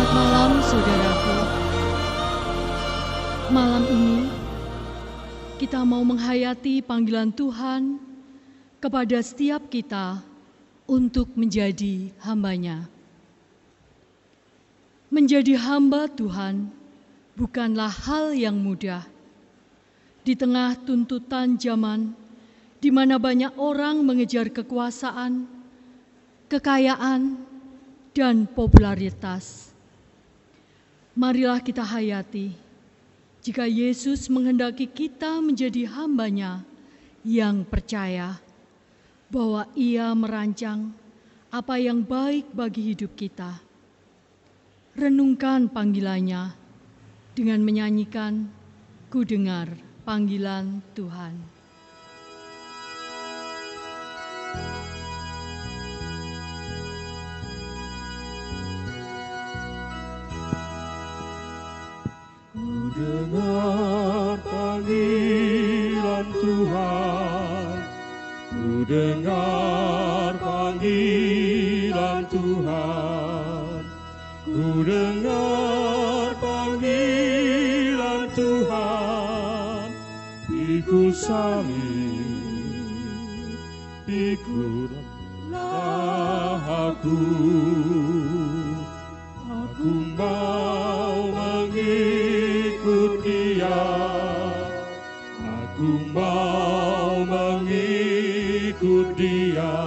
Selamat malam, saudaraku. Malam ini kita mau menghayati panggilan Tuhan kepada setiap kita untuk menjadi hamba-Nya. Menjadi hamba Tuhan bukanlah hal yang mudah. Di tengah tuntutan zaman, di mana banyak orang mengejar kekuasaan, kekayaan, dan popularitas. Marilah kita hayati, jika Yesus menghendaki kita menjadi hamba-Nya yang percaya bahwa Ia merancang apa yang baik bagi hidup kita. Renungkan panggilannya dengan menyanyikan "Ku dengar panggilan Tuhan". Ku dengar panggilan Tuhan, ku dengar panggilan Tuhan, ku dengar panggilan Tuhan, pikul salib, pikulah aku mau mengikut Dia, aku mau mengikut Dia,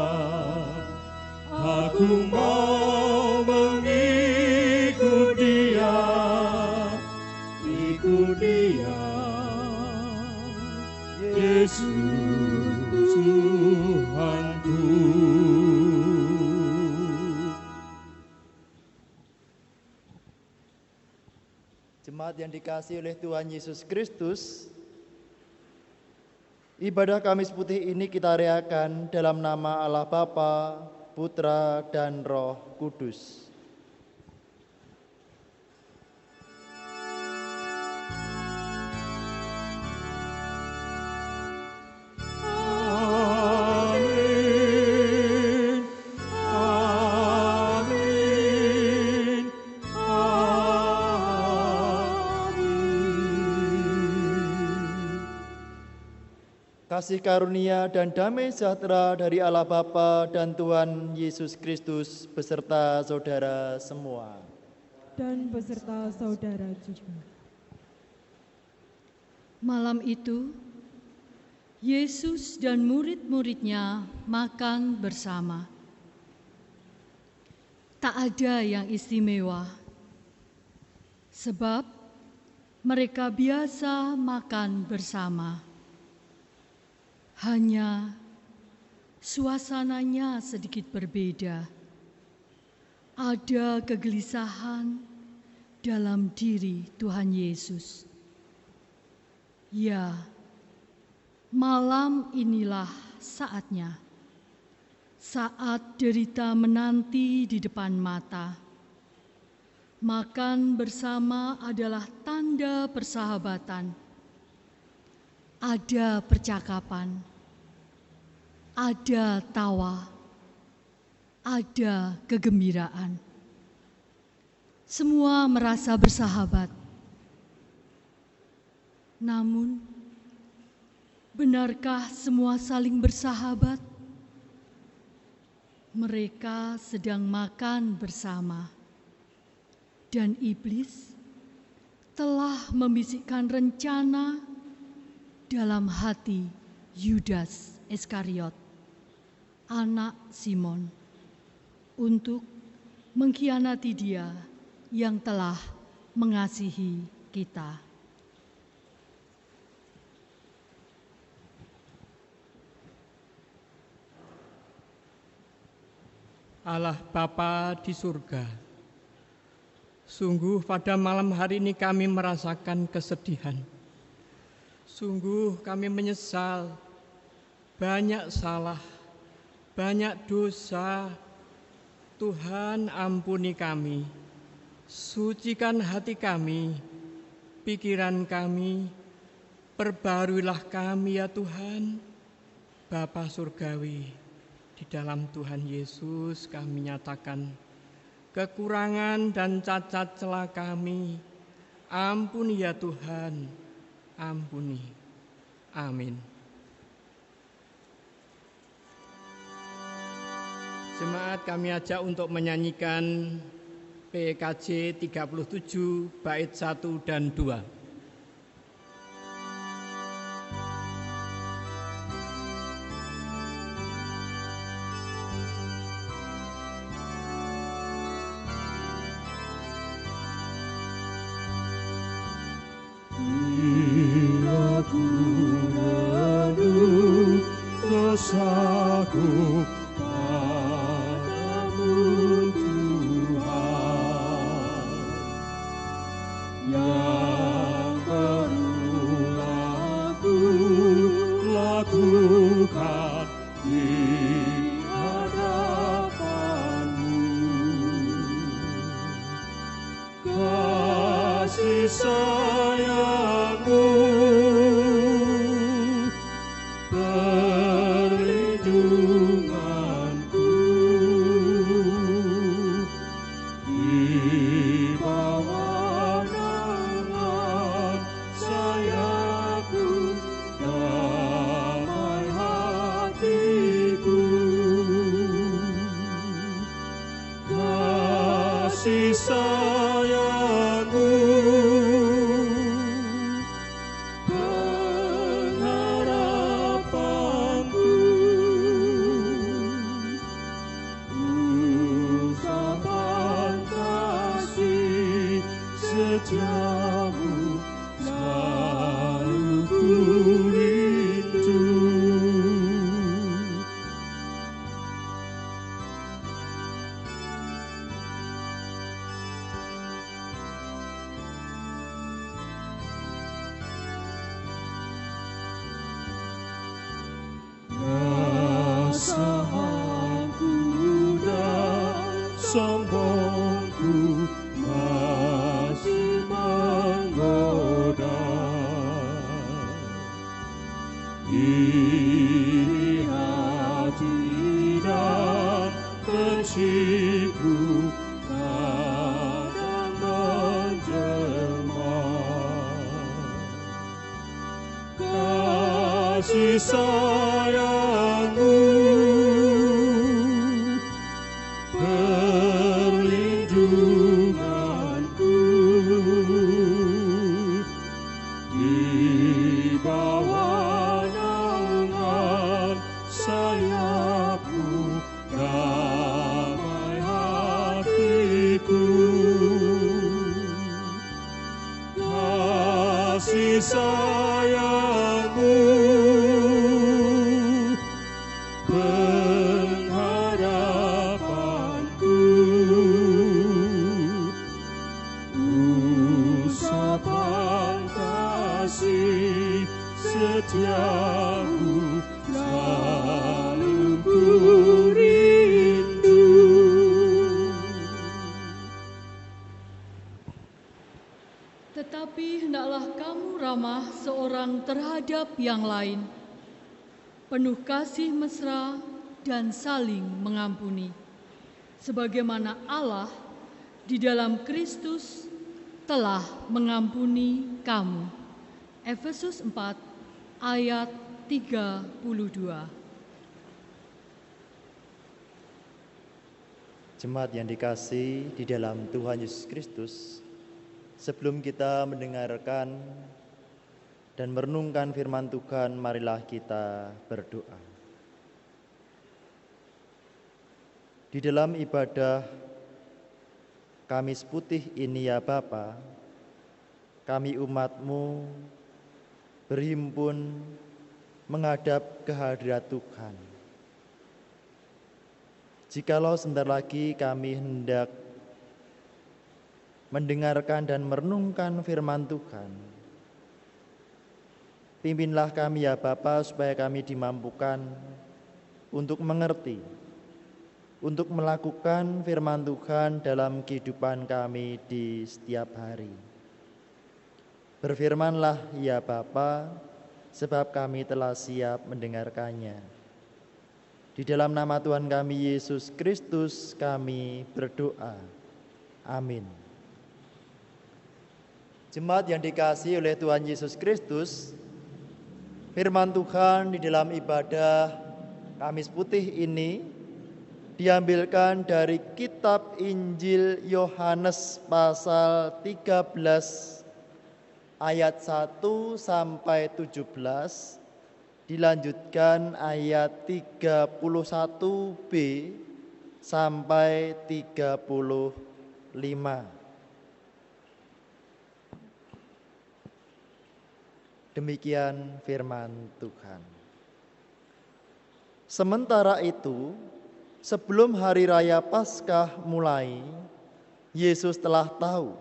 aku mau mengikut Dia, ikut Dia, Yesus Tuhanku. Jemaat yang dikasihi oleh Tuhan Yesus Kristus, ibadah Kamis Putih ini kita rayakan dalam nama Allah Bapa, Putra, dan Roh Kudus. Kasih karunia dan damai sejahtera dari Allah Bapa dan Tuhan Yesus Kristus beserta saudara semua. Dan beserta saudara juga. Malam itu, Yesus dan murid-muridnya makan bersama. Tak ada yang istimewa, sebab mereka biasa makan bersama. Hanya suasananya sedikit berbeda. Ada kegelisahan dalam diri Tuhan Yesus. Ya, malam inilah saatnya. Saat derita menanti di depan mata. Makan bersama adalah tanda persahabatan. Ada percakapan, ada tawa, ada kegembiraan. Semua merasa bersahabat. Namun, benarkah semua saling bersahabat? Mereka sedang makan bersama, dan iblis telah membisikkan rencana dalam hati Yudas Iskariot, anak Simon, untuk mengkhianati Dia yang telah mengasihi kita. Allah Bapa di surga, sungguh pada malam hari ini kami merasakan kesedihan. Sungguh kami menyesal, banyak salah, banyak dosa. Tuhan ampuni kami, sucikan hati kami, pikiran kami, perbaruilah kami ya Tuhan. Bapa Surgawi, di dalam Tuhan Yesus kami nyatakan kekurangan dan cacat celah kami. Ampuni ya Tuhan, ampuni. Amin. Jemaat, kami ajak untuk menyanyikan PKJ 37 bait 1 dan 2. Dosaku padamu Tuhan, yang berulang ku lakukan di hadapanmu. Kasih sayangmu perlindunganku di bawah naungan sayapmu, damai hatiku. Kasih sayangmu setiamu selalu ku rindu. Rasa angku dan sombongku masih menggoda. Iri hati dan benciku kadang menjelma. Kasih sayangmu perlindunganku di bawah naungan sayapmu, damai hatiku. Kasih sayangmu pengharapanku, usapan kasih setiamu selalu ku rindu. Tetapi hendaklah kamu ramah seorang terhadap yang lain, penuh kasih mesra dan saling mengampuni, sebagaimana Allah di dalam Kristus telah mengampuni kamu. Efesus 4 ayat 32. Jemaat yang dikasihi di dalam Tuhan Yesus Kristus, sebelum kita mendengarkan dan merenungkan firman Tuhan, marilah kita berdoa. Di dalam ibadah Kamis Putih ini ya Bapa, kami umat-Mu berhimpun menghadap kehadirat Tuhan. Jikalau sebentar lagi kami hendak mendengarkan dan merenungkan firman Tuhan, pimpinlah kami ya Bapa, supaya kami dimampukan untuk mengerti, untuk melakukan firman Tuhan dalam kehidupan kami di setiap hari. Berfirmanlah ya Bapa, sebab kami telah siap mendengarkannya. Di dalam nama Tuhan kami Yesus Kristus kami berdoa. Amin. Jemaat yang dikasihi oleh Tuhan Yesus Kristus, firman Tuhan di dalam ibadah Kamis Putih ini diambilkan dari kitab Injil Yohanes pasal 13 ayat 1 sampai 17, dilanjutkan ayat 31b sampai 35. Demikian firman Tuhan. Sementara itu, sebelum hari raya Paskah mulai, Yesus telah tahu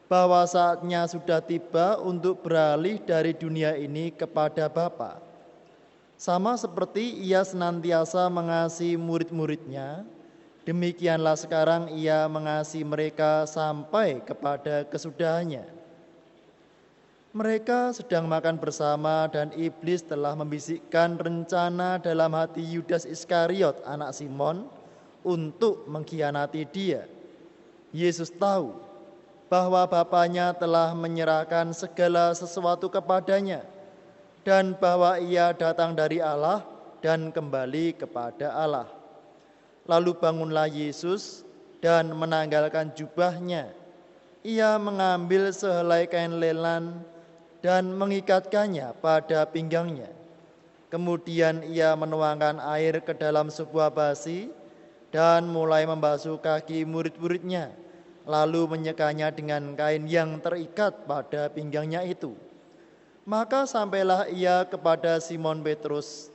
bahwa saatnya sudah tiba untuk beralih dari dunia ini kepada Bapa. Sama seperti ia senantiasa mengasihi murid-muridnya, demikianlah sekarang ia mengasihi mereka sampai kepada kesudahannya. Mereka sedang makan bersama dan iblis telah membisikkan rencana dalam hati Yudas Iskariot, anak Simon, untuk mengkhianati dia. Yesus tahu bahwa Bapanya telah menyerahkan segala sesuatu kepadanya dan bahwa ia datang dari Allah dan kembali kepada Allah. Lalu bangunlah Yesus dan menanggalkan jubahnya. Ia mengambil sehelai kain lelan dan mengikatkannya pada pinggangnya. Kemudian ia menuangkan air ke dalam sebuah basi dan mulai membasuh kaki murid-muridnya, lalu menyekanya dengan kain yang terikat pada pinggangnya itu. Maka sampailah ia kepada Simon Petrus.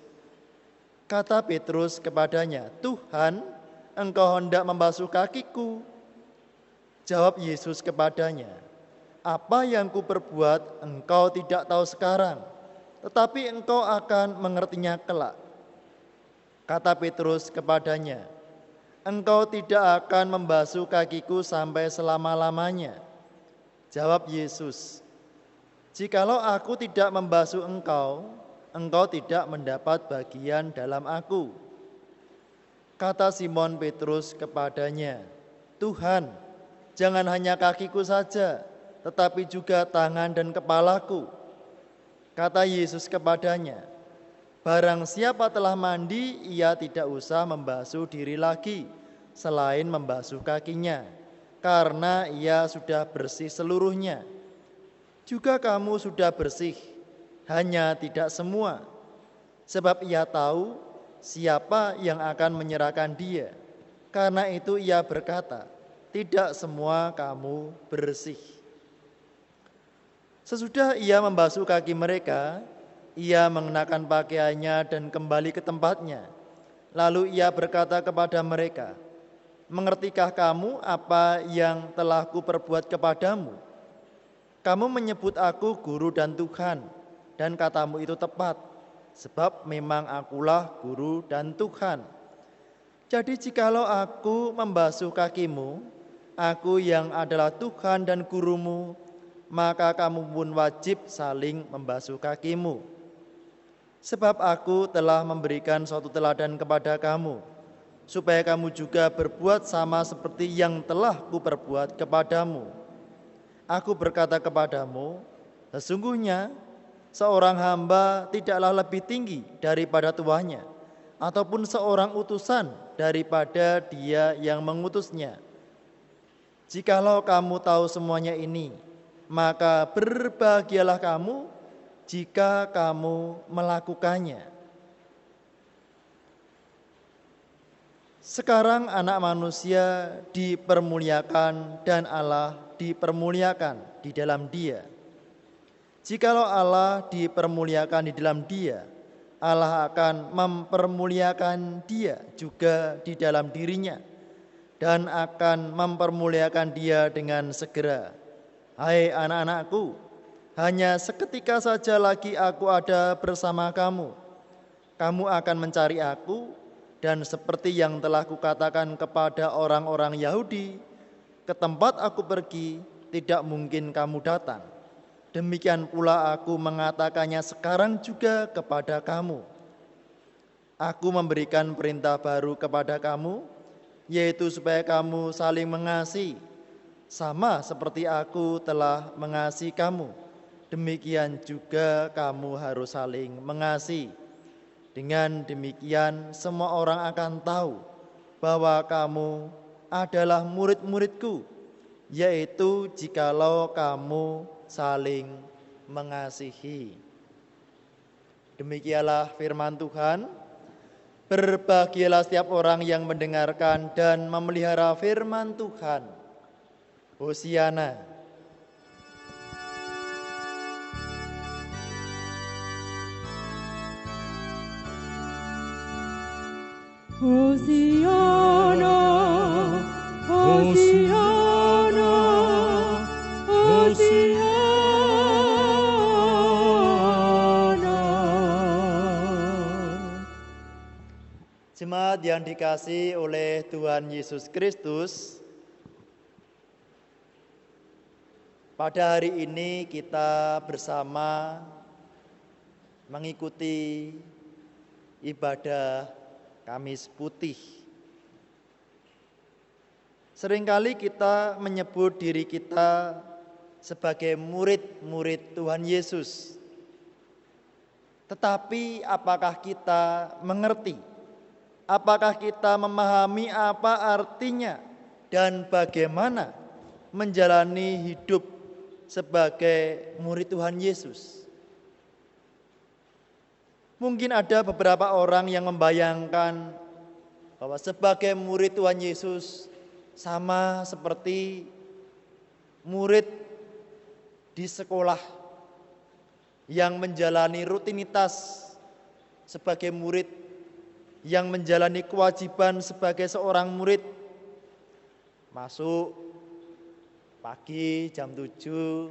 Kata Petrus kepadanya, "Tuhan, engkau hendak membasuh kakiku?" Jawab Yesus kepadanya, "Apa yang kuperbuat engkau tidak tahu sekarang, tetapi engkau akan mengertinya kelak." Kata Petrus kepadanya, "Engkau tidak akan membasuh kakiku sampai selama-lamanya." Jawab Yesus, "Jikalau aku tidak membasuh engkau, engkau tidak mendapat bagian dalam aku." Kata Simon Petrus kepadanya, "Tuhan, jangan hanya kakiku saja, tetapi juga tangan dan kepalaku." Kata Yesus kepadanya, "Barang siapa telah mandi, ia tidak usah membasuh diri lagi, selain membasuh kakinya, karena ia sudah bersih seluruhnya. Juga kamu sudah bersih, hanya tidak semua." Sebab ia tahu siapa yang akan menyerahkan dia. Karena itu ia berkata, "Tidak semua kamu bersih." Sesudah ia membasuh kaki mereka, ia mengenakan pakaiannya dan kembali ke tempatnya. Lalu ia berkata kepada mereka, "Mengertikah kamu apa yang telah kuperbuat kepadamu? Kamu menyebut aku guru dan Tuhan, dan katamu itu tepat, sebab memang akulah guru dan Tuhan. Jadi jikalau aku membasuh kakimu, aku yang adalah Tuhan dan gurumu, maka kamu pun wajib saling membasuh kakimu. Sebab aku telah memberikan suatu teladan kepada kamu, supaya kamu juga berbuat sama seperti yang telah kuperbuat kepadamu. Aku berkata kepadamu, sesungguhnya seorang hamba tidaklah lebih tinggi daripada tuannya, ataupun seorang utusan daripada dia yang mengutusnya. Jikalau kamu tahu semuanya ini, maka berbahagialah kamu jika kamu melakukannya. Sekarang anak manusia dipermuliakan dan Allah dipermuliakan di dalam dia. Jikalau Allah dipermuliakan di dalam dia, Allah akan mempermuliakan dia juga di dalam dirinya dan akan mempermuliakan dia dengan segera. Hai anak-anakku, hanya seketika saja lagi aku ada bersama kamu. Kamu akan mencari aku, dan seperti yang telah kukatakan kepada orang-orang Yahudi, ke tempat aku pergi tidak mungkin kamu datang. Demikian pula aku mengatakannya sekarang juga kepada kamu. Aku memberikan perintah baru kepada kamu, yaitu supaya kamu saling mengasihi, sama seperti aku telah mengasihi kamu, demikian juga kamu harus saling mengasihi. Dengan demikian semua orang akan tahu bahwa kamu adalah murid-muridku, yaitu jikalau kamu saling mengasihi. Demikianlah firman Tuhan. Berbahagialah setiap orang yang mendengarkan dan memelihara firman Tuhan. Hosiana. Hosiana, Hosiana, Hosiana. Jemaat yang dikasihi oleh Tuhan Yesus Kristus, pada hari ini kita bersama mengikuti ibadah Kamis Putih. Seringkali kita menyebut diri kita sebagai murid-murid Tuhan Yesus. Tetapi apakah kita mengerti? Apakah kita memahami apa artinya dan bagaimana menjalani hidup sebagai murid Tuhan Yesus? Mungkin ada beberapa orang yang membayangkan bahwa sebagai murid Tuhan Yesus sama seperti murid di sekolah yang menjalani rutinitas sebagai murid, yang menjalani kewajiban sebagai seorang murid. Masuk pagi jam 7,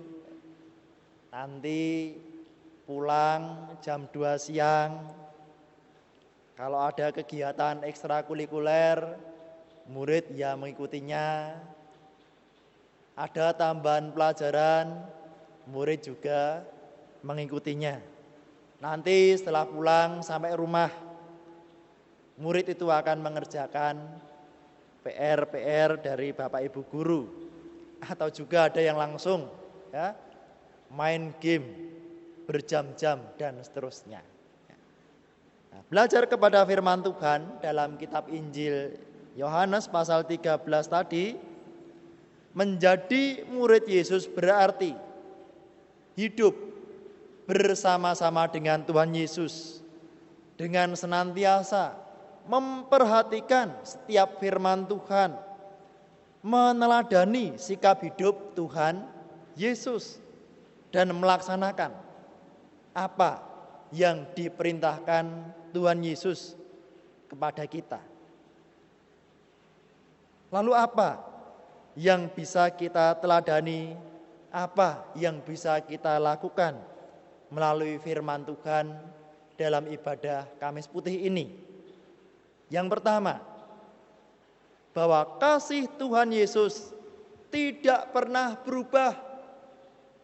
nanti pulang jam 2 siang. Kalau ada kegiatan ekstrakurikuler, murid ya mengikutinya. Ada tambahan pelajaran, murid juga mengikutinya. Nanti setelah pulang sampai rumah, murid itu akan mengerjakan PR dari Bapak Ibu guru. Atau juga ada yang langsung ya, main game berjam-jam dan seterusnya. Nah, belajar kepada firman Tuhan dalam kitab Injil Yohanes pasal 13 tadi, menjadi murid Yesus berarti hidup bersama-sama dengan Tuhan Yesus, dengan senantiasa memperhatikan setiap firman Tuhan, meneladani sikap hidup Tuhan Yesus, dan melaksanakan apa yang diperintahkan Tuhan Yesus kepada kita. Lalu apa yang bisa kita teladani, apa yang bisa kita lakukan melalui firman Tuhan dalam ibadah Kamis Putih ini? Yang pertama, bahwa kasih Tuhan Yesus tidak pernah berubah.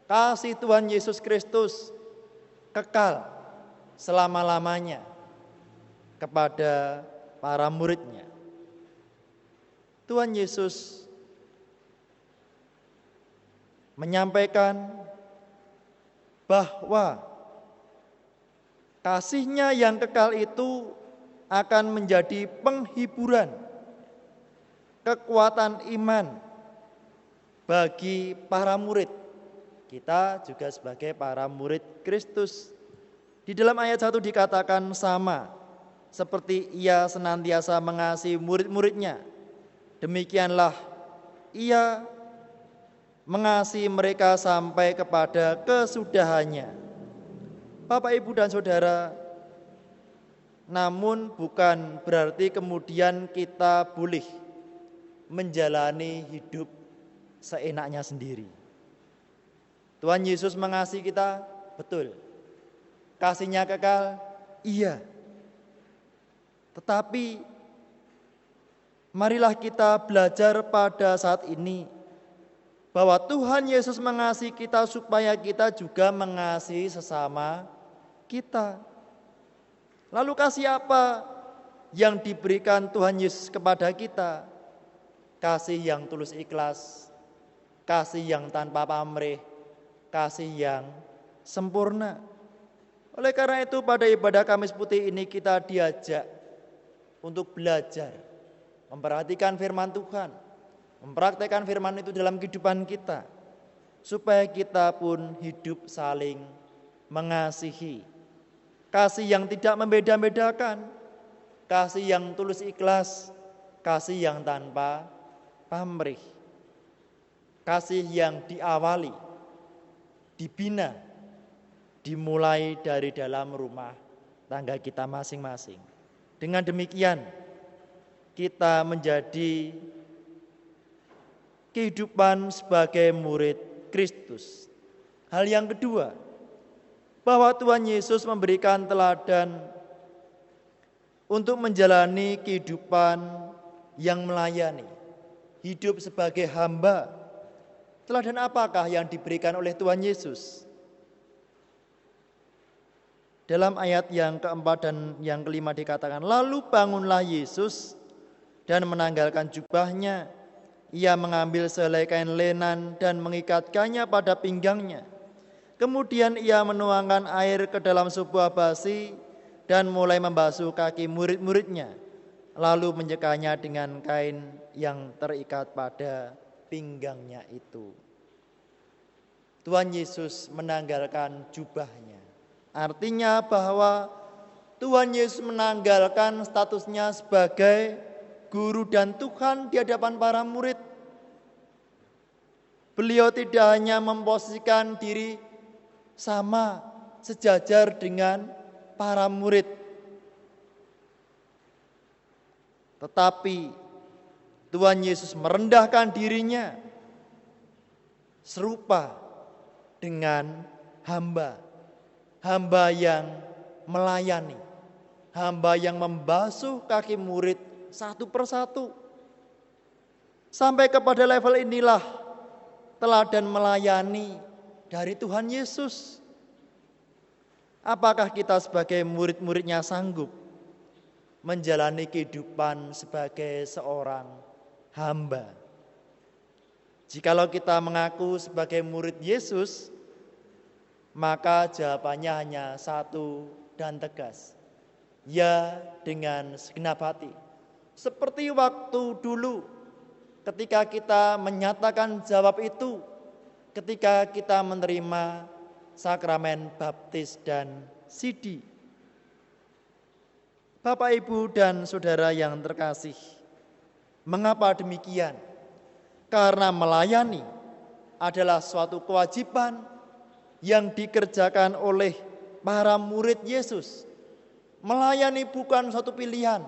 Kasih Tuhan Yesus Kristus kekal selama-lamanya kepada para muridnya. Tuhan Yesus menyampaikan bahwa kasih-Nya yang kekal itu akan menjadi penghiburan, kekuatan iman bagi para murid. Kita juga sebagai para murid Kristus. Di dalam ayat 1 dikatakan sama seperti Ia senantiasa mengasihi murid-muridnya, demikianlah Ia mengasihi mereka sampai kepada kesudahannya. Bapak, Ibu, dan Saudara, namun bukan berarti kemudian kita boleh menjalani hidup seenaknya sendiri. Tuhan Yesus mengasihi kita, betul. Kasih-Nya kekal, iya. Tetapi marilah kita belajar pada saat ini bahwa Tuhan Yesus mengasihi kita supaya kita juga mengasihi sesama kita. Lalu kasih apa yang diberikan Tuhan Yesus kepada kita? Kasih yang tulus ikhlas, kasih yang tanpa pamrih, kasih yang sempurna. Oleh karena itu pada ibadah Kamis Putih ini kita diajak untuk belajar, memperhatikan firman Tuhan, mempraktekkan firman itu dalam kehidupan kita, supaya kita pun hidup saling mengasihi. Kasih yang tidak membeda-bedakan, kasih yang tulus ikhlas, kasih yang tanpa pamrih. Kasih yang diawali, dibina, dimulai dari dalam rumah tangga kita masing-masing. Dengan demikian, kita menjadi kehidupan sebagai murid Kristus. Hal yang kedua, bahwa Tuhan Yesus memberikan teladan untuk menjalani kehidupan yang melayani, hidup sebagai hamba. Teladan apakah yang diberikan oleh Tuhan Yesus? Dalam ayat yang keempat dan yang kelima dikatakan, lalu bangunlah Yesus dan menanggalkan jubahnya. Ia mengambil sehelai kain lenan dan mengikatkannya pada pinggangnya. Kemudian ia menuangkan air ke dalam sebuah basi dan mulai membasuh kaki murid-muridnya. Lalu menyekanya dengan kain yang terikat pada pinggangnya itu. Tuhan Yesus menanggalkan jubahnya. Artinya bahwa Tuhan Yesus menanggalkan statusnya sebagai guru dan Tuhan di hadapan para murid. Beliau tidak hanya memposisikan diri sama sejajar dengan para murid, tetapi Tuhan Yesus merendahkan dirinya serupa dengan hamba. Hamba yang melayani, hamba yang membasuh kaki murid satu persatu. Sampai kepada level inilah teladan melayani dari Tuhan Yesus. Apakah kita sebagai murid-muridnya sanggup menjalani kehidupan sebagai seorang hamba? Jikalau kita mengaku sebagai murid Yesus, maka jawabannya hanya satu dan tegas. Ya, dengan segenap hati. Seperti waktu dulu ketika kita menyatakan jawab itu, ketika kita menerima sakramen baptis dan sidi. Bapak, Ibu, dan saudara yang terkasih, mengapa demikian? Karena melayani adalah suatu kewajiban yang dikerjakan oleh para murid Yesus. Melayani bukan suatu pilihan,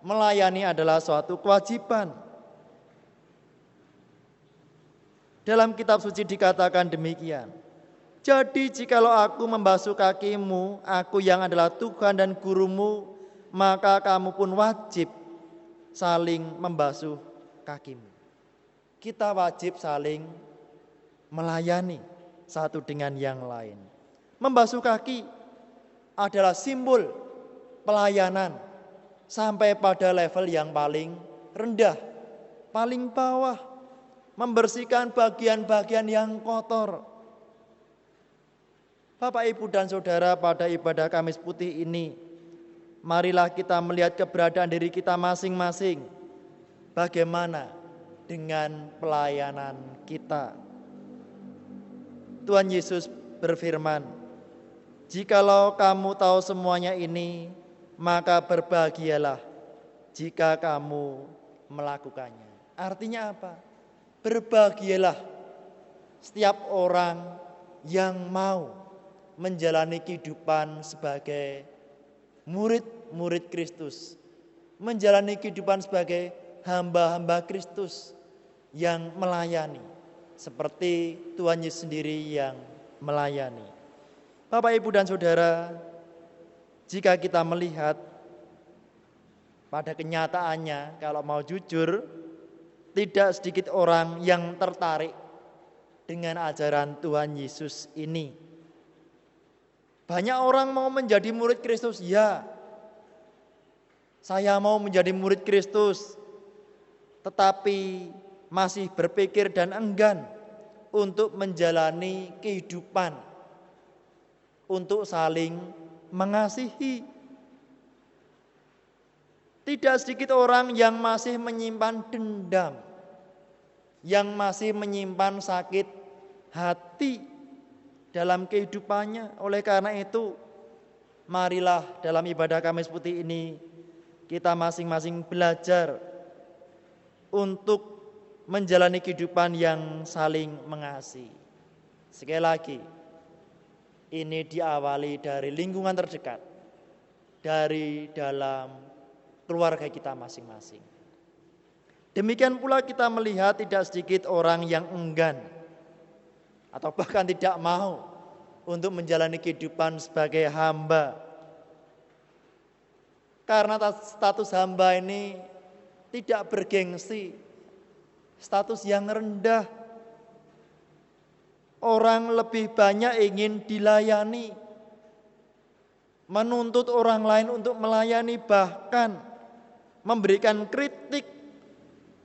melayani adalah suatu kewajiban. Dalam kitab suci dikatakan demikian, jadi jikalau aku membasuh kakimu, aku yang adalah Tuhan dan gurumu, maka kamu pun wajib saling membasuh kakimu. Kita wajib saling melayani satu dengan yang lain. Membasuh kaki adalah simbol pelayanan sampai pada level yang paling rendah, paling bawah, membersihkan bagian-bagian yang kotor. Bapak, Ibu, dan saudara, pada ibadah Kamis Putih ini, marilah kita melihat keberadaan diri kita masing-masing. Bagaimana dengan pelayanan kita? Tuhan Yesus berfirman, jikalau kamu tahu semuanya ini, maka berbahagialah jika kamu melakukannya. Artinya apa? Berbahagialah setiap orang yang mau menjalani kehidupan sebagai murid-murid Kristus, menjalani kehidupan sebagai hamba-hamba Kristus yang melayani, seperti Tuhan Yesus sendiri yang melayani. Bapak, Ibu, dan saudara, jika kita melihat pada kenyataannya, kalau mau jujur, tidak sedikit orang yang tertarik dengan ajaran Tuhan Yesus ini. Banyak orang mau menjadi murid Kristus, ya, saya mau menjadi murid Kristus, tetapi masih berpikir dan enggan untuk menjalani kehidupan, untuk saling mengasihi. Tidak sedikit orang yang masih menyimpan dendam, yang masih menyimpan sakit hati dalam kehidupannya. Oleh karena itu, marilah dalam ibadah Kamis Putih ini kita masing-masing belajar untuk menjalani kehidupan yang saling mengasihi. Sekali lagi, ini diawali dari lingkungan terdekat, dari dalam keluarga kita masing-masing. Demikian pula kita melihat tidak sedikit orang yang enggan atau bahkan tidak mau untuk menjalani kehidupan sebagai hamba. Karena status hamba ini tidak bergengsi, status yang rendah. Orang lebih banyak ingin dilayani, menuntut orang lain untuk melayani, bahkan memberikan kritik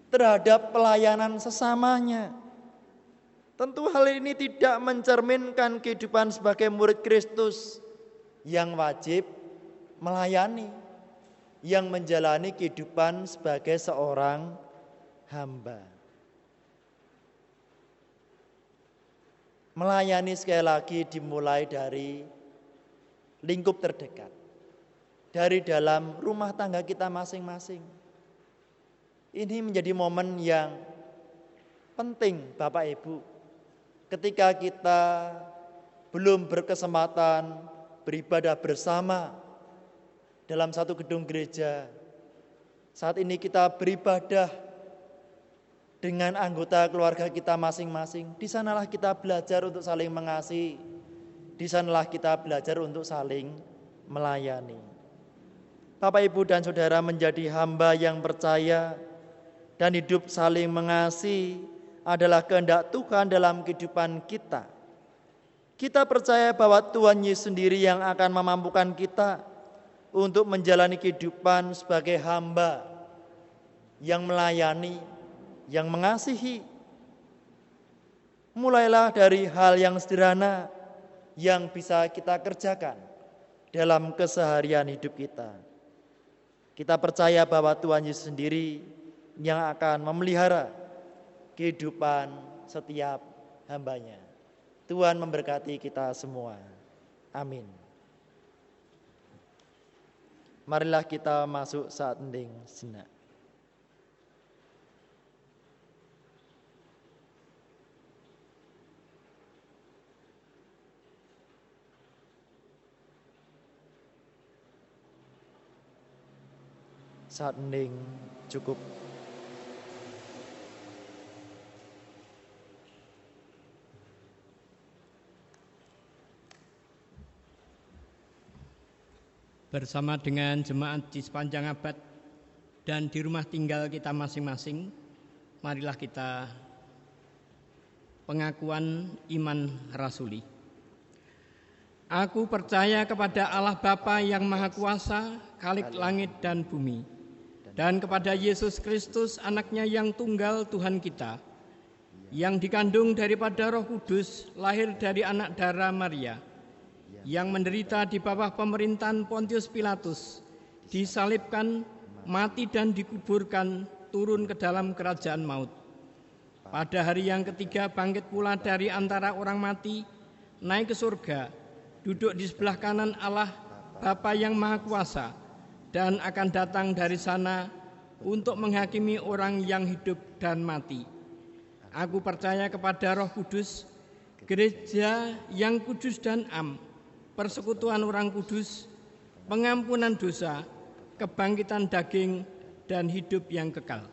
terhadap pelayanan sesamanya. Tentu hal ini tidak mencerminkan kehidupan sebagai murid Kristus yang wajib melayani, yang menjalani kehidupan sebagai seorang hamba. Melayani sekali lagi dimulai dari lingkup terdekat, dari dalam rumah tangga kita masing-masing. Ini menjadi momen yang penting Bapak Ibu. Ketika kita belum berkesempatan beribadah bersama dalam satu gedung gereja, saat ini kita beribadah dengan anggota keluarga kita masing-masing. Di sanalah kita belajar untuk saling mengasihi. Di sanalah kita belajar untuk saling melayani. Bapak, Ibu, dan Saudara, menjadi hamba yang percaya dan hidup saling mengasihi adalah kehendak Tuhan dalam kehidupan kita. Kita percaya bahwa Tuhan Yesus sendiri yang akan memampukan kita untuk menjalani kehidupan sebagai hamba yang melayani, yang mengasihi. Mulailah dari hal yang sederhana yang bisa kita kerjakan dalam keseharian hidup kita. Kita percaya bahwa Tuhan Yesus sendiri yang akan memelihara kehidupan setiap hambanya. Tuhan memberkati kita semua. Amin. Marilah kita masuk saat hening sejenak. Saat hening cukup. Bersama dengan jemaat di sepanjang abad dan di rumah tinggal kita masing-masing, marilah kita pengakuan iman rasuli. Aku percaya kepada Allah Bapa yang Maha Kuasa, Khalik langit dan bumi, dan kepada Yesus Kristus, anaknya yang tunggal Tuhan kita, yang dikandung daripada Roh Kudus, lahir dari anak darah Maria, yang menderita di bawah pemerintahan Pontius Pilatus, disalibkan, mati dan dikuburkan, turun ke dalam kerajaan maut. Pada hari yang ketiga bangkit pula dari antara orang mati, naik ke surga, duduk di sebelah kanan Allah Bapa yang Maha Kuasa, dan akan datang dari sana untuk menghakimi orang yang hidup dan mati. Aku percaya kepada Roh Kudus, gereja yang kudus dan am, persekutuan orang kudus, pengampunan dosa, kebangkitan daging, dan hidup yang kekal.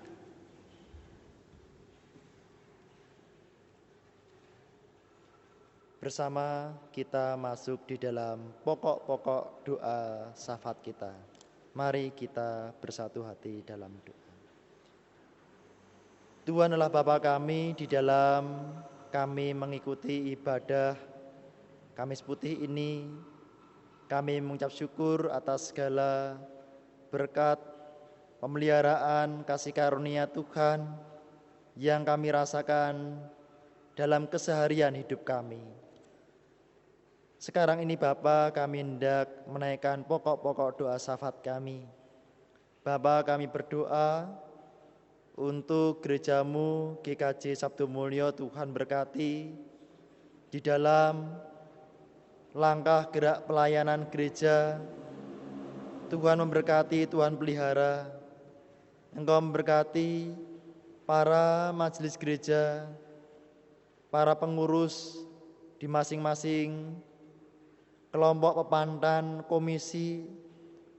Bersama kita masuk di dalam pokok-pokok doa syafaat kita. Mari kita bersatu hati dalam doa. Tuhan adalah Bapa kami, di dalam kami mengikuti ibadah Kamis Putih ini, kami mengucap syukur atas segala berkat, pemeliharaan, kasih karunia Tuhan yang kami rasakan dalam keseharian hidup kami. Sekarang ini Bapa, kami hendak menaikkan pokok-pokok doa syafaat kami. Bapa, kami berdoa untuk gerejamu GKJ Sabtu Mulyo, Tuhan berkati di dalam langkah gerak pelayanan gereja. Tuhan memberkati, Tuhan pelihara. Engkau memberkati para majelis gereja, para pengurus di masing-masing kelompok pepantan, komisi,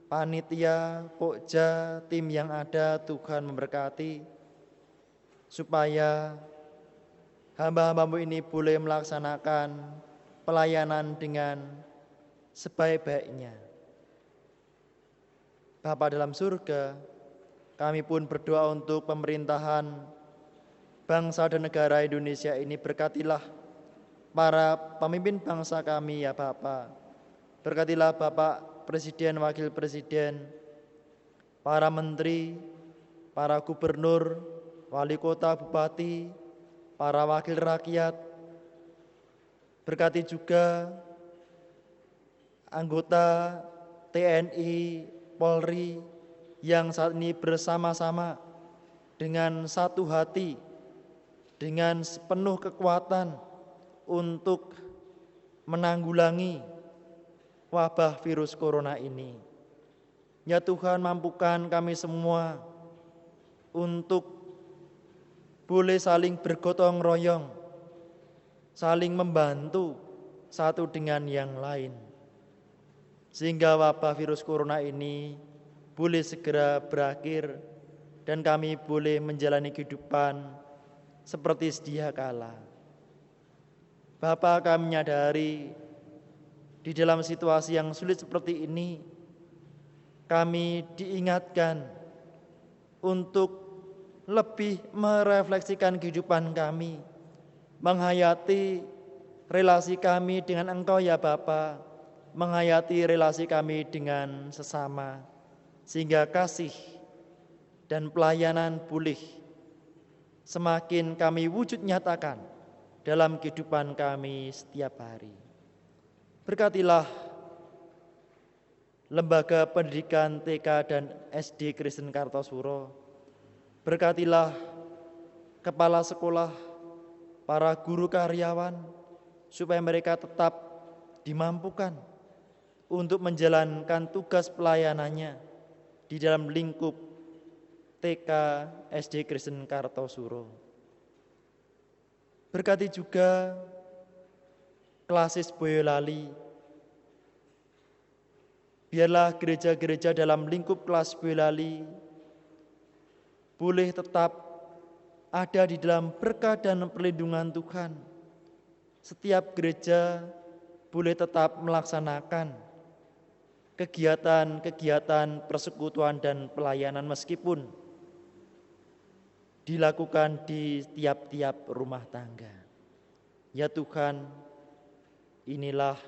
panitia, pokja, tim yang ada. Tuhan memberkati supaya hamba-hambamu ini boleh melaksanakan pelayanan dengan sebaik-baiknya. Bapa dalam surga, kami pun berdoa untuk pemerintahan bangsa dan negara Indonesia ini. Berkatilah para pemimpin bangsa kami ya Bapa. Berkatilah Bapak Presiden, Wakil Presiden, para menteri, para gubernur, wali kota, bupati, para wakil rakyat. Berkati juga anggota TNI, Polri yang saat ini bersama-sama dengan satu hati, dengan sepenuh kekuatan untuk menanggulangi wabah virus corona ini. Ya Tuhan, mampukan kami semua untuk boleh saling bergotong royong, saling membantu satu dengan yang lain, sehingga wabah virus corona ini boleh segera berakhir dan kami boleh menjalani kehidupan seperti sedia kala. Bapa, kami menyadari di dalam situasi yang sulit seperti ini, kami diingatkan untuk lebih merefleksikan kehidupan kami, menghayati relasi kami dengan Engkau ya Bapa, menghayati relasi kami dengan sesama, sehingga kasih dan pelayanan pulih semakin kami wujud nyatakan dalam kehidupan kami setiap hari. Berkatilah lembaga pendidikan TK dan SD Kristen Kartosuro. Berkatilah kepala sekolah, para guru karyawan, supaya mereka tetap dimampukan untuk menjalankan tugas pelayanannya di dalam lingkup TK SD Kristen Kartosuro. Berkati juga Klasis Boyolali. Biarlah gereja-gereja dalam lingkup kelas Boyolali boleh tetap ada di dalam berkat dan perlindungan Tuhan. Setiap gereja boleh tetap melaksanakan kegiatan-kegiatan persekutuan dan pelayanan meskipun dilakukan di tiap-tiap rumah tangga. Ya Tuhan, inilah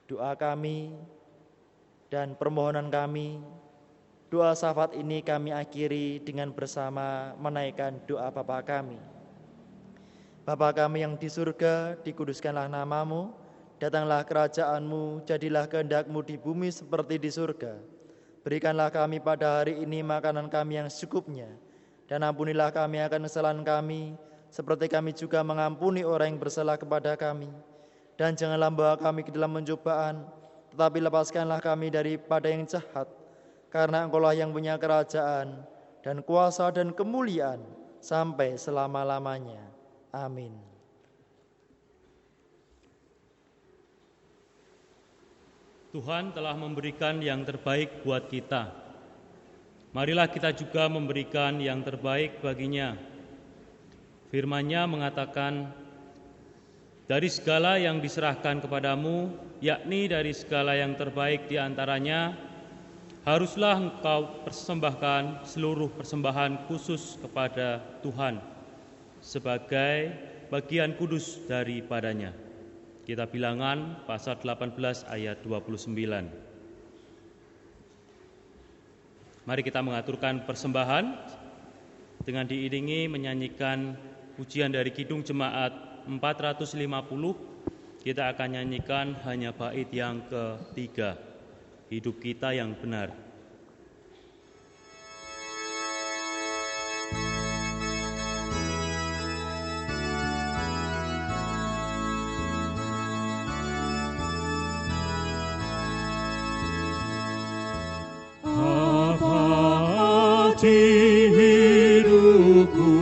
doa kami dan permohonan kami. Doa syafaat ini kami akhiri dengan bersama menaikkan doa Bapa kami. Bapa kami yang di surga, dikuduskanlah nama-Mu, datanglah kerajaan-Mu, jadilah kehendak-Mu di bumi seperti di surga. Berikanlah kami pada hari ini makanan kami yang secukupnya, dan ampunilah kami akan kesalahan kami, seperti kami juga mengampuni orang yang bersalah kepada kami. Dan janganlah membawa kami ke dalam pencobaan, tetapi lepaskanlah kami daripada yang jahat. Karena Engkau-lah yang punya kerajaan dan kuasa dan kemuliaan sampai selama-lamanya. Amin. Tuhan telah memberikan yang terbaik buat kita. Marilah kita juga memberikan yang terbaik baginya. Firman-Nya mengatakan, dari segala yang diserahkan kepadamu, yakni dari segala yang terbaik di antaranya, haruslah engkau persembahkan seluruh persembahan khusus kepada Tuhan sebagai bagian kudus daripadanya. Kita Bilangan pasal 18 ayat 29. Mari kita mengaturkan persembahan dengan diiringi menyanyikan pujian dari Kidung Jemaat 450, kita akan nyanyikan hanya bait yang ketiga, Hidup Kita yang Benar. Hidupku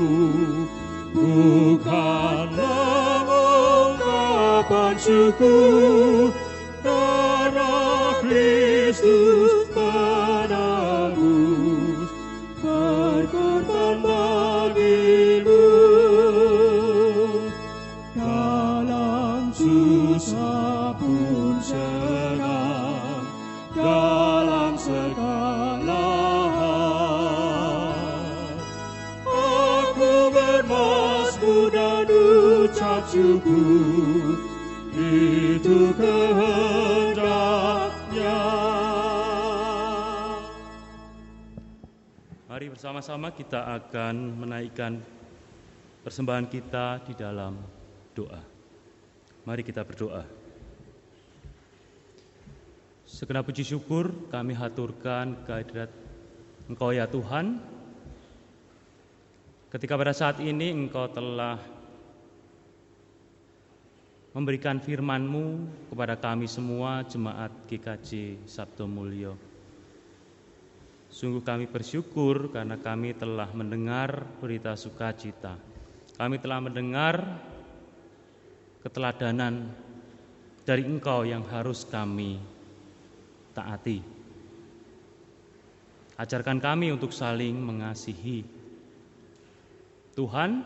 bukanlah ungkapan syukur karena Kristus penebus berkorban bagimu. Dalam susah pun senang, dalam segala bermasmur dan ucap syukur, itu kehendaknya. Mari bersama-sama kita akan menaikkan persembahan kita di dalam doa. Mari kita berdoa. Segenap puji syukur kami haturkan kehadirat Engkau ya Tuhan, ketika pada saat ini Engkau telah memberikan firman-Mu kepada kami semua jemaat GKJ Sabto Mulyo. Sungguh kami bersyukur karena kami telah mendengar berita sukacita. Kami telah mendengar keteladanan dari Engkau yang harus kami taati. Ajarkan kami untuk saling mengasihi. Tuhan,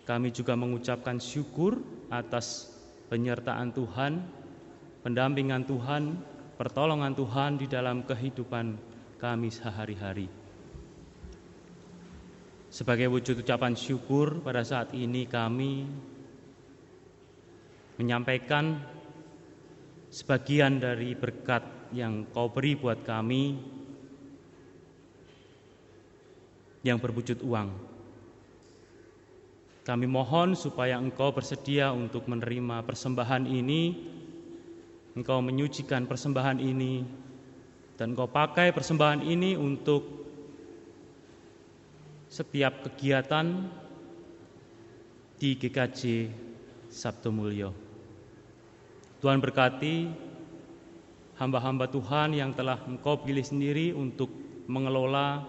kami juga mengucapkan syukur atas penyertaan Tuhan, pendampingan Tuhan, pertolongan Tuhan di dalam kehidupan kami sehari-hari. Sebagai wujud ucapan syukur pada saat ini kami menyampaikan sebagian dari berkat yang Kau beri buat kami yang berwujud uang. Kami mohon supaya Engkau bersedia untuk menerima persembahan ini, Engkau menyucikan persembahan ini, dan Engkau pakai persembahan ini untuk setiap kegiatan di GKJ Sabto Mulyo. Tuhan berkati hamba-hamba Tuhan yang telah Engkau pilih sendiri untuk mengelola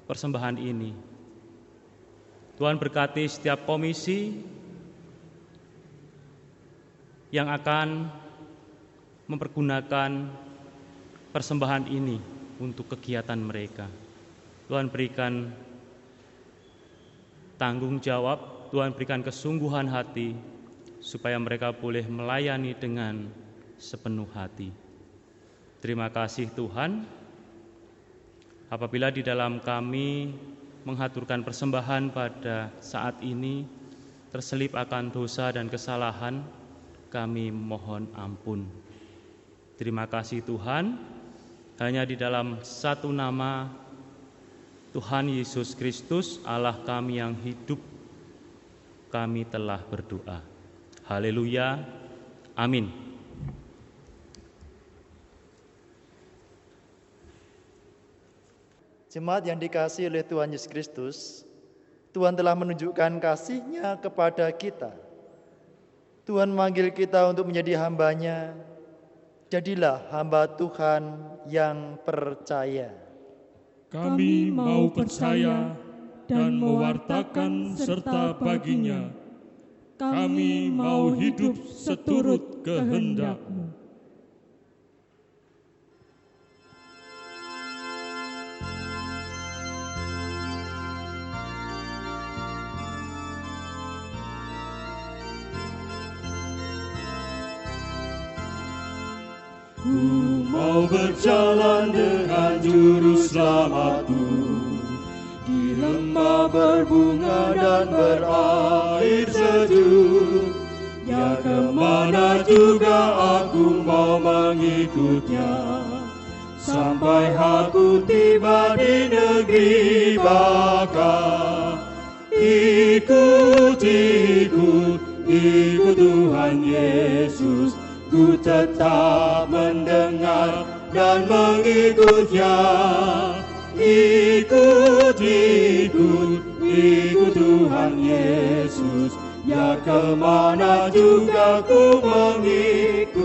persembahan ini. Tuhan berkati setiap komisi yang akan mempergunakan persembahan ini untuk kegiatan mereka. Tuhan berikan tanggung jawab, Tuhan berikan kesungguhan hati, supaya mereka boleh melayani dengan sepenuh hati. Terima kasih Tuhan, apabila di dalam kami menghaturkan persembahan pada saat ini terselip akan dosa dan kesalahan, kami mohon ampun. Terima kasih Tuhan, hanya di dalam satu nama Tuhan Yesus Kristus, Allah kami yang hidup, kami telah berdoa. Haleluya, amin. Jemaat yang dikasihi oleh Tuhan Yesus Kristus, Tuhan telah menunjukkan kasih-Nya kepada kita. Tuhan memanggil kita untuk menjadi hamba-Nya. Jadilah hamba Tuhan yang percaya. Kami mau percaya dan mewartakan serta baginya. Kami mau hidup seturut kehendak-Mu. Ku mau berjalan dengan juru selamatku di lembah berbunga dan berair sejuk. Ya kemana juga aku mau mengikutnya, sampai aku tiba di negeri baka. Itu Ikut Tuhan Yesus, ku tetap mendengar dan mengikutnya. Ikut Tuhan Yesus, ya kemana juga ku mengikutnya.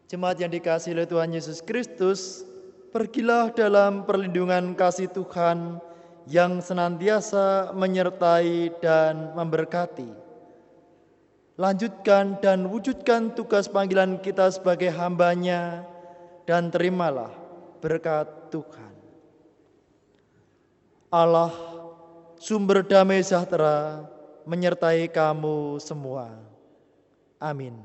Jemaat yang dikasihi oleh Tuhan Yesus Kristus, pergilah dalam perlindungan kasih Tuhan yang senantiasa menyertai dan memberkati. Lanjutkan dan wujudkan tugas panggilan kita sebagai hamba-Nya, dan terimalah berkat Tuhan. Allah, sumber damai sejahtera, menyertai kamu semua. Amin.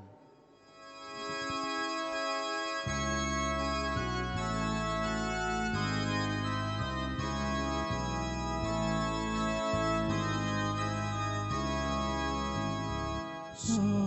Salam